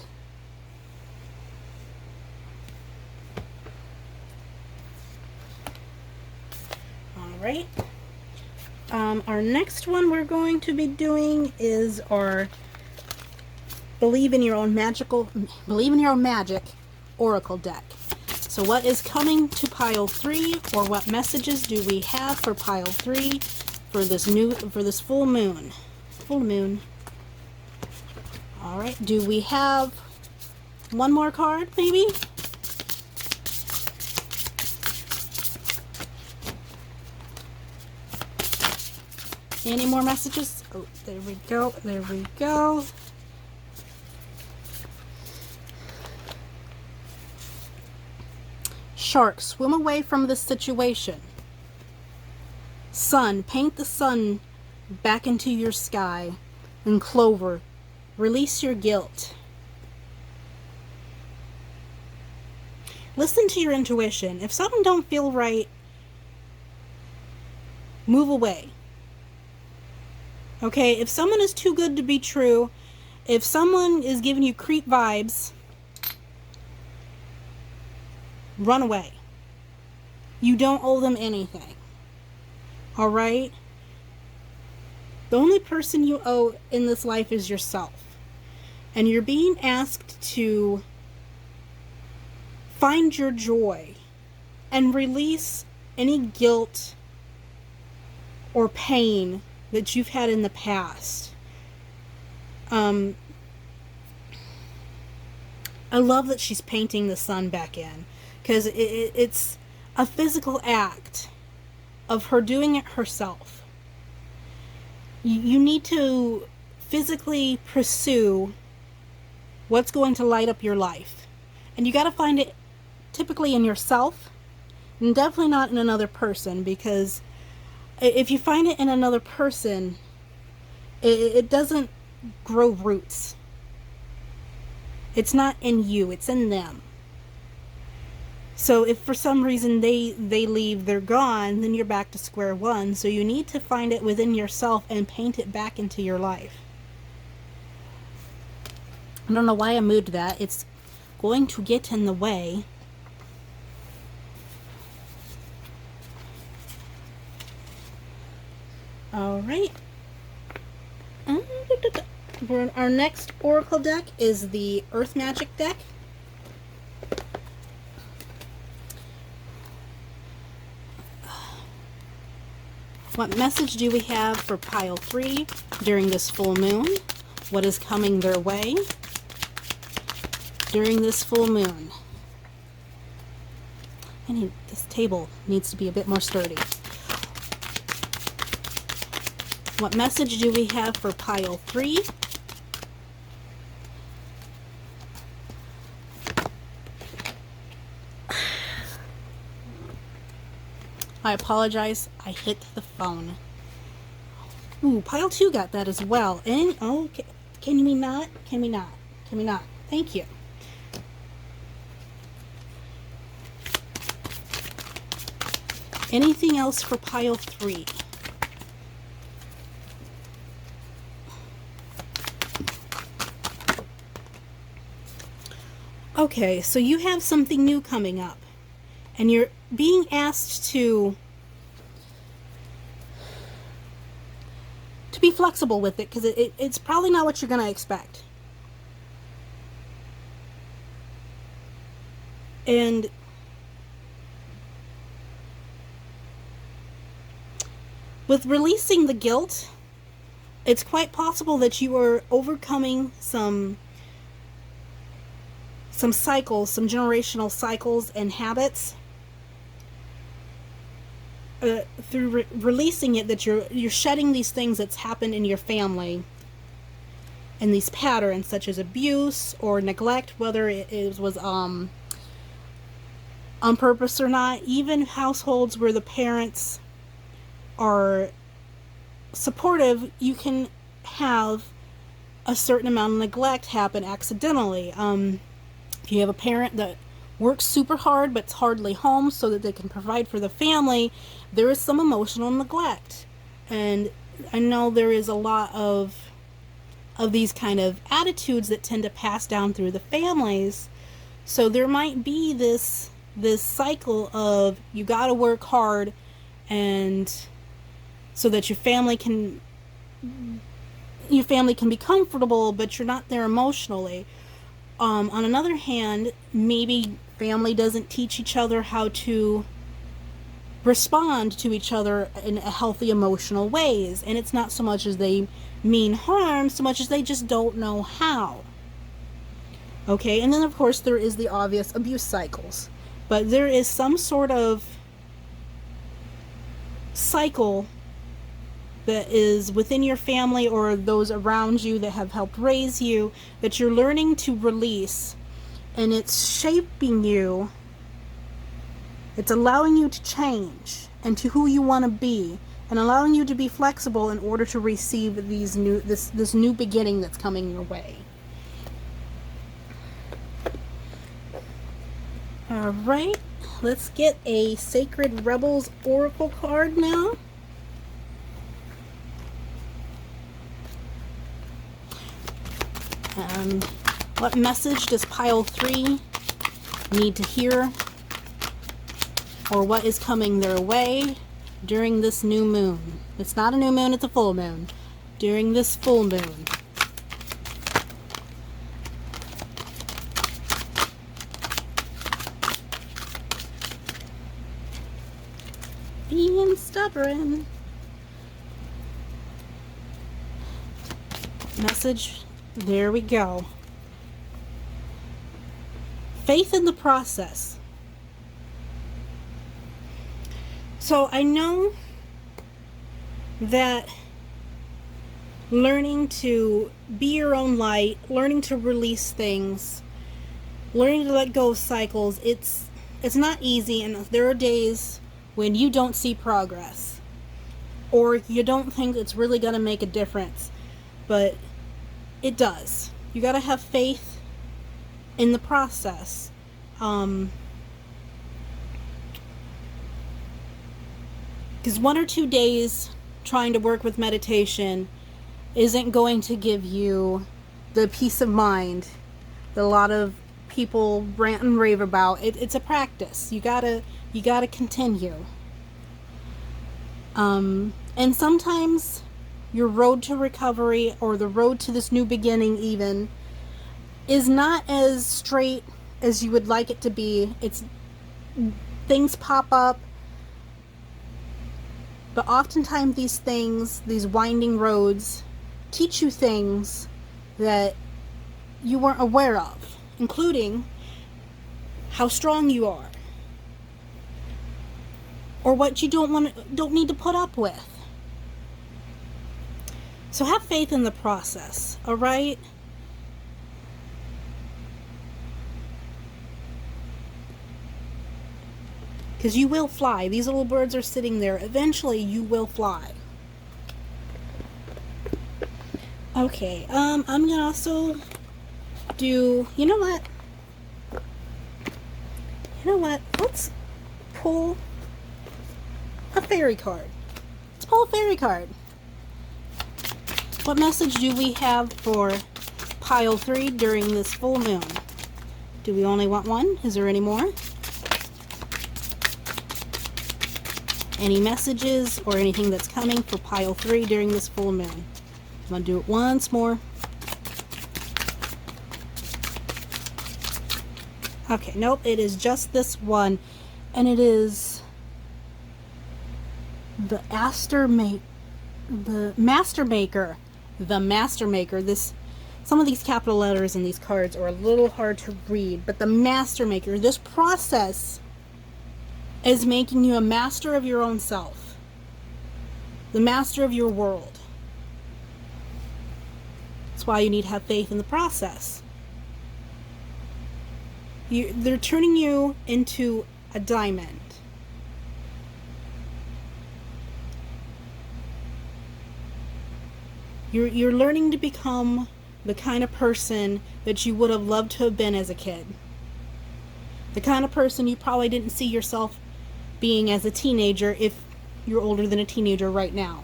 Right. Our next one we're going to be doing is our Believe in Your Own Magic Oracle deck. So what is coming to pile 3, or what messages do we have for pile 3 for this full moon? Full moon. All right. Do we have one more card, maybe? Any more messages? Oh, there we go. There we go. Shark, swim away from this situation. Sun, paint the sun back into your sky. And Clover, release your guilt. Listen to your intuition. If something don't feel right, move away. Okay, if someone is too good to be true, if someone is giving you creep vibes, run away. You don't owe them anything. Alright? The only person you owe in this life is yourself. And you're being asked to find your joy and release any guilt or pain that you've had in the past. I love that she's painting the sun back in, because it's a physical act of her doing it herself. You need to physically pursue what's going to light up your life. And you got to find it typically in yourself, and definitely not in another person, because if you find it in another person, it doesn't grow roots. It's not in you, it's in them. So if for some reason they leave, they're gone, then you're back to square one. So you need to find it within yourself and paint it back into your life. I don't know why I moved that. It's going to get in the way. Alright. Our next oracle deck is the Earth Magic deck. What message do we have for pile 3 during this full moon? What is coming their way during this full moon? This table needs to be a bit more sturdy. What message do we have for pile 3? I apologize. I hit the phone. Ooh, pile 2 got that as well. And okay, can we not? Can we not? Can we not? Thank you. Anything else for pile 3? Okay, so you have something new coming up, and you're being asked to be flexible with it, because it's probably not what you're going to expect. And with releasing the guilt, it's quite possible that you are overcoming some cycles, some generational cycles and habits, through releasing it, that you're shedding these things that's happened in your family, and these patterns such as abuse or neglect, whether it was on purpose or not. Even households where the parents are supportive, you can have a certain amount of neglect happen accidentally. If you have a parent that works super hard but's hardly home so that they can provide for the family, there is some emotional neglect. And I know there is a lot of these kind of attitudes that tend to pass down through the families. So there might be this cycle of, you got to work hard, and so that your family can be comfortable, but you're not there emotionally. On another hand, maybe family doesn't teach each other how to respond to each other in a healthy emotional ways, and it's not so much as they mean harm, so much as they just don't know how. Okay, and then of course there is the obvious abuse cycles, but there is some sort of cycle that is within your family or those around you that have helped raise you, that you're learning to release, and it's shaping you. It's allowing you to change and to who you want to be, and allowing you to be flexible in order to receive this new beginning that's coming your way. All right, let's get a Sacred Rebels Oracle card now. And what message does pile 3 need to hear, or what is coming their way during this new moon? It's not a new moon, it's a full moon. During this full moon. Being stubborn. Message, there we go. Faith in the process. So I know that learning to be your own light, learning to release things, learning to let go of cycles, it's not easy, and there are days when you don't see progress, or you don't think it's really going to make a difference, but it does. You got to have faith in the process. Because 1 or 2 days trying to work with meditation isn't going to give you the peace of mind that a lot of people rant and rave about. It's a practice. You gotta continue. And sometimes your road to recovery, or the road to this new beginning even, is not as straight as you would like it to be. Things pop up, but oftentimes these things, these winding roads, teach you things that you weren't aware of, including how strong you are, or what you don't need to put up with. So have faith in the process, all right? Because you will fly. These little birds are sitting there. Eventually, you will fly. Okay, I'm gonna also do, you know what? Let's pull a fairy card. Let's pull a fairy card. What message do we have for pile 3 during this full moon? Do we only want one? Is there any more? Any messages or anything that's coming for pile 3 during this full moon? going to do it once more. Okay, nope, it is just this one, and it is the Master Maker. This, some of these capital letters in these cards are a little hard to read, but the Master Maker. This process is making you a master of your own self, the master of your world. That's why you need to have faith in the process. They're turning you into a diamond. You're learning to become the kind of person that you would have loved to have been as a kid. The kind of person you probably didn't see yourself being as a teenager if you're older than a teenager right now.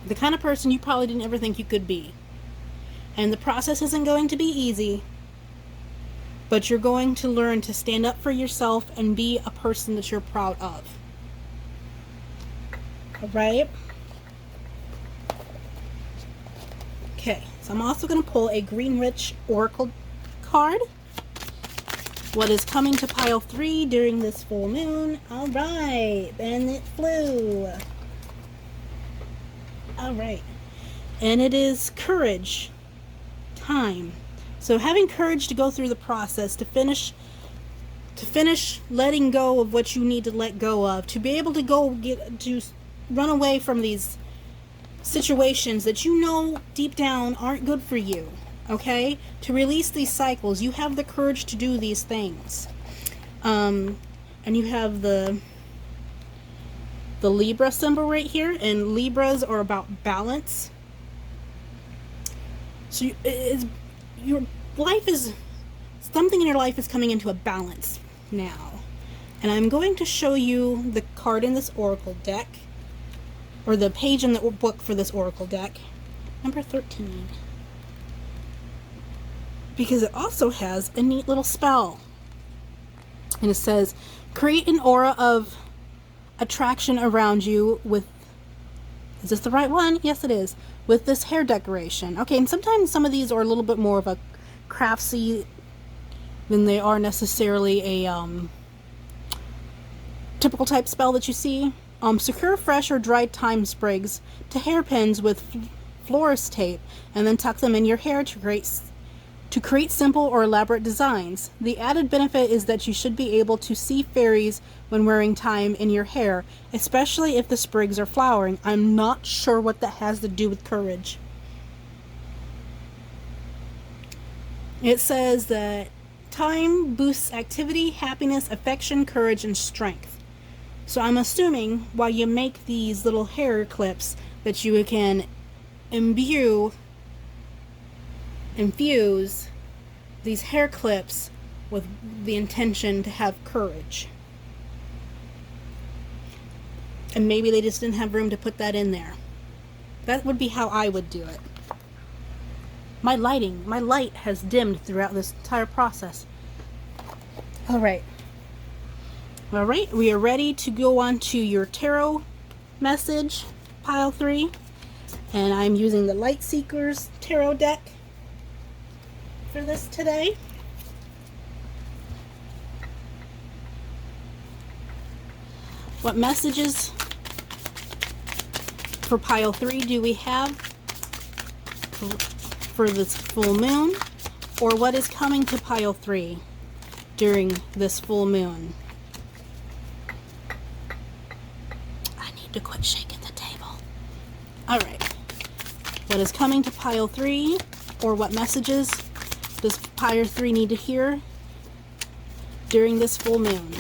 The kind of person you probably didn't ever think you could be. And the process isn't going to be easy, but you're going to learn to stand up for yourself and be a person that you're proud of. Alright? Okay, so I'm also going to pull a Greenwich Oracle card. What is coming to pile 3 during this full moon? Alright, and it flew. Alright, and it is courage. Time. So having courage to go through the process, to finish letting go of what you need to let go of, to be able to run away from these situations that you know deep down aren't good for you, okay? To release these cycles, you have the courage to do these things. And you have the Libra symbol right here, and Libras are about balance. So your life is, something in your life is coming into a balance now. And I'm going to show you the card in this oracle deck, or the page in the book for this oracle deck, number 13. Because it also has a neat little spell. And it says, create an aura of attraction around you with, is this the right one? Yes, it is. With this hair decoration. Okay, and sometimes some of these are a little bit more of a craftsy than they are necessarily a typical type spell that you see. Secure fresh or dried thyme sprigs to hairpins with florist tape, and then tuck them in your hair to create simple or elaborate designs. The added benefit is that you should be able to see fairies when wearing thyme in your hair, especially if the sprigs are flowering. I'm not sure what that has to do with courage. It says that thyme boosts activity, happiness, affection, courage, and strength. So I'm assuming while you make these little hair clips that you can infuse these hair clips with the intention to have courage. And maybe they just didn't have room to put that in there. That would be how I would do it. My light has dimmed throughout this entire process. Alright, we are ready to go on to your tarot message, pile 3. And I'm using the Light Seekers tarot deck for this today. What messages for pile 3 do we have for this full moon? Or what is coming to pile 3 during this full moon? I need to quit shaking the table. Alright. What is coming to pile 3? Or what messages does pile 3 need to hear during this full moon?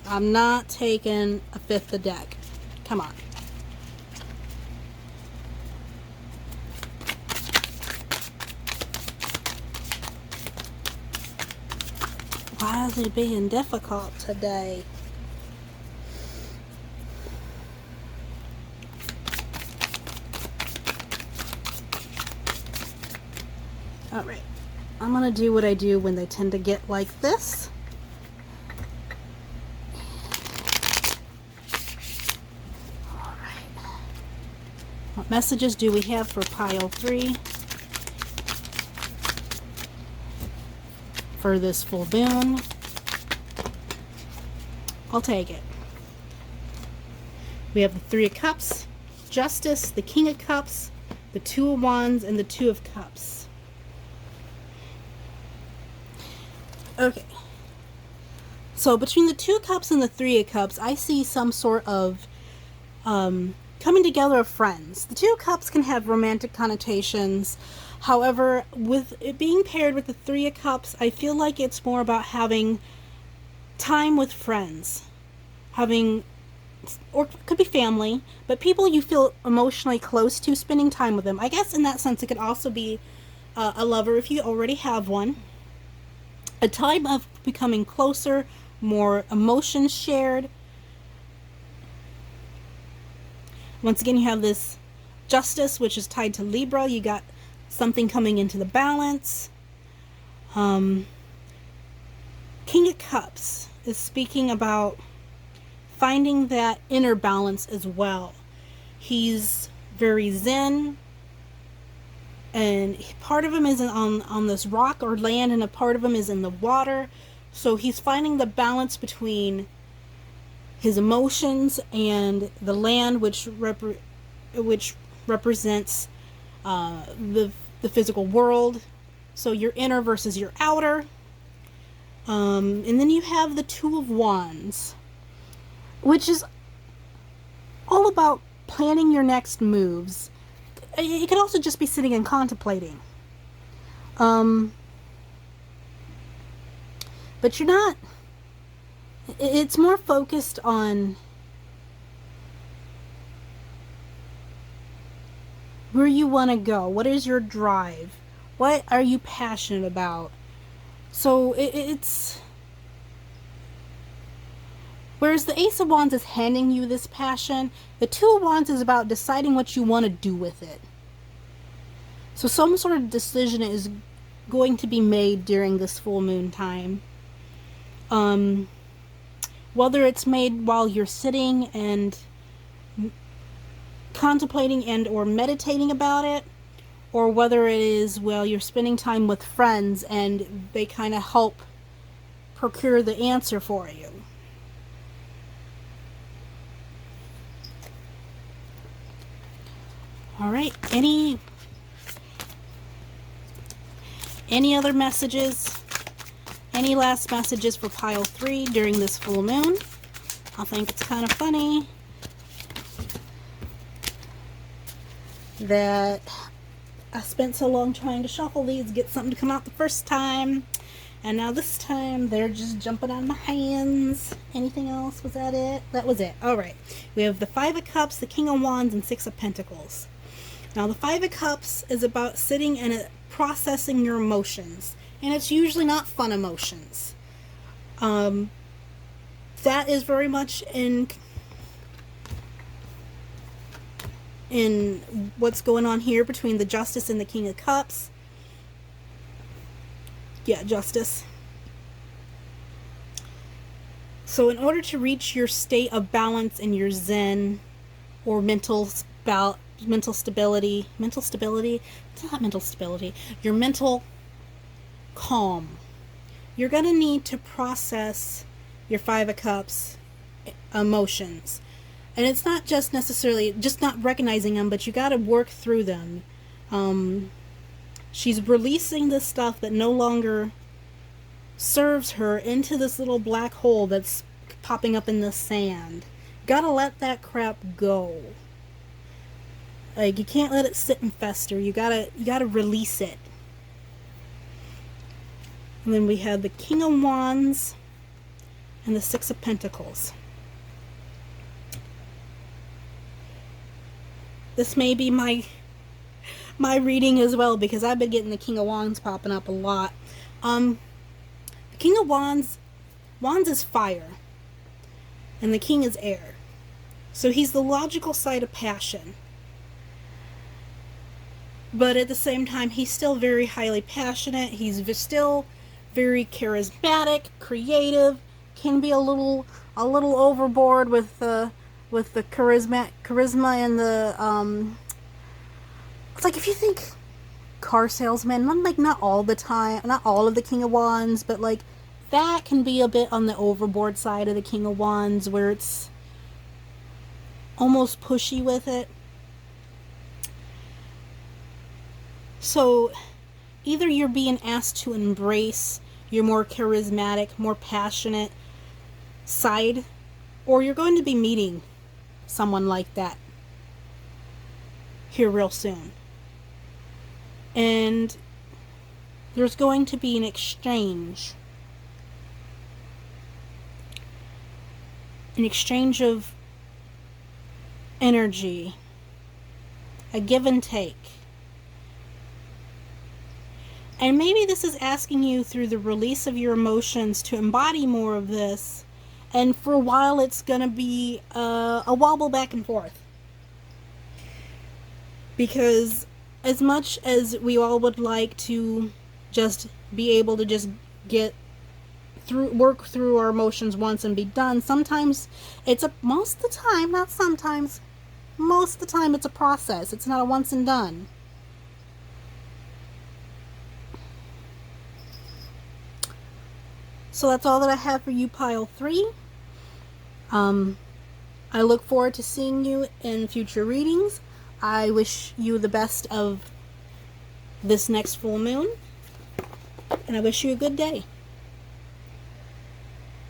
I'm not taking a fifth of the deck. Come on. Why is it being difficult today? Alright. I'm going to do what I do when they tend to get like this. Alright. What messages do we have for pile 3 for this full moon? I'll take it. We have the 3 of Cups, Justice, the King of Cups, the 2 of Wands, and the 2 of Cups. Okay. So between the 2 of Cups and the 3 of Cups, I see some sort of coming together of friends. The 2 of Cups can have romantic connotations. However, with it being paired with the 3 of Cups, I feel like it's more about having time with friends. Having, or it could be family, but people you feel emotionally close to, spending time with them. I guess in that sense it could also be a lover if you already have one. A time of becoming closer, more emotions shared. Once again, you have this Justice, which is tied to Libra. You got something coming into the balance. King of Cups is speaking about finding that inner balance as well. He's very zen, and part of him is on this rock or land, and a part of him is in the water. So he's finding the balance between his emotions and the land, which represents the physical world. So your inner versus your outer. And then you have the 2 of Wands, which is all about planning your next moves. It could also just be sitting and contemplating. But you're not... It's more focused on where you want to go. What is your drive? What are you passionate about? So it's... Whereas the Ace of Wands is handing you this passion, the 2 of Wands is about deciding what you want to do with it. So some sort of decision is going to be made during this full moon time. Whether it's made while you're sitting and contemplating and or meditating about it, or whether it is while you're spending time with friends and they kind of help procure the answer for you. All right, any other messages? Any last messages for pile 3 during this full moon? I think it's kind of funny that I spent so long trying to shuffle these, get something to come out the first time, and now this time they're just jumping on my hands. Anything else? Was that it? That was it. All right. We have the 5 of Cups, the King of Wands, and 6 of Pentacles. Now the 5 of Cups is about sitting and processing your emotions. And it's usually not fun emotions. That is very much in what's going on here between the Justice and the King of Cups. Yeah, Justice. So in order to reach your state of balance and your zen or mental stability, it's not mental stability, your mental calm, you're going to need to process your 5 of Cups emotions. And it's not just necessarily just not recognizing them, but you got to work through them. She's releasing this stuff that no longer serves her into this little black hole that's popping up in the sand. Gotta let that crap go. Like, you can't let it sit and fester. You gotta release it. And then we have the King of Wands and the 6 of Pentacles. This may be my reading as well, because I've been getting the King of Wands popping up a lot. The King of Wands is fire, and the King is air. So he's the logical side of passion. But at the same time, he's still very highly passionate. He's still very charismatic, creative, can be a little overboard with the charisma and the It's like, if you think car salesman, not all the time, not all of the King of Wands, but like that can be a bit on the overboard side of the King of Wands, where it's almost pushy with it. So either you're being asked to embrace your more charismatic, more passionate side, or you're going to be meeting someone like that here real soon. And there's going to be an exchange. An exchange of energy. A give and take. And maybe this is asking you, through the release of your emotions, to embody more of this. And for a while it's going to be a wobble back and forth. Because as much as we all would like to just be able to just work through our emotions once and be done, sometimes most of the time, not sometimes, most of the time it's a process. It's not a once and done. So that's all that I have for you, pile 3. I look forward to seeing you in future readings. I wish you the best of this next full moon, and I wish you a good day.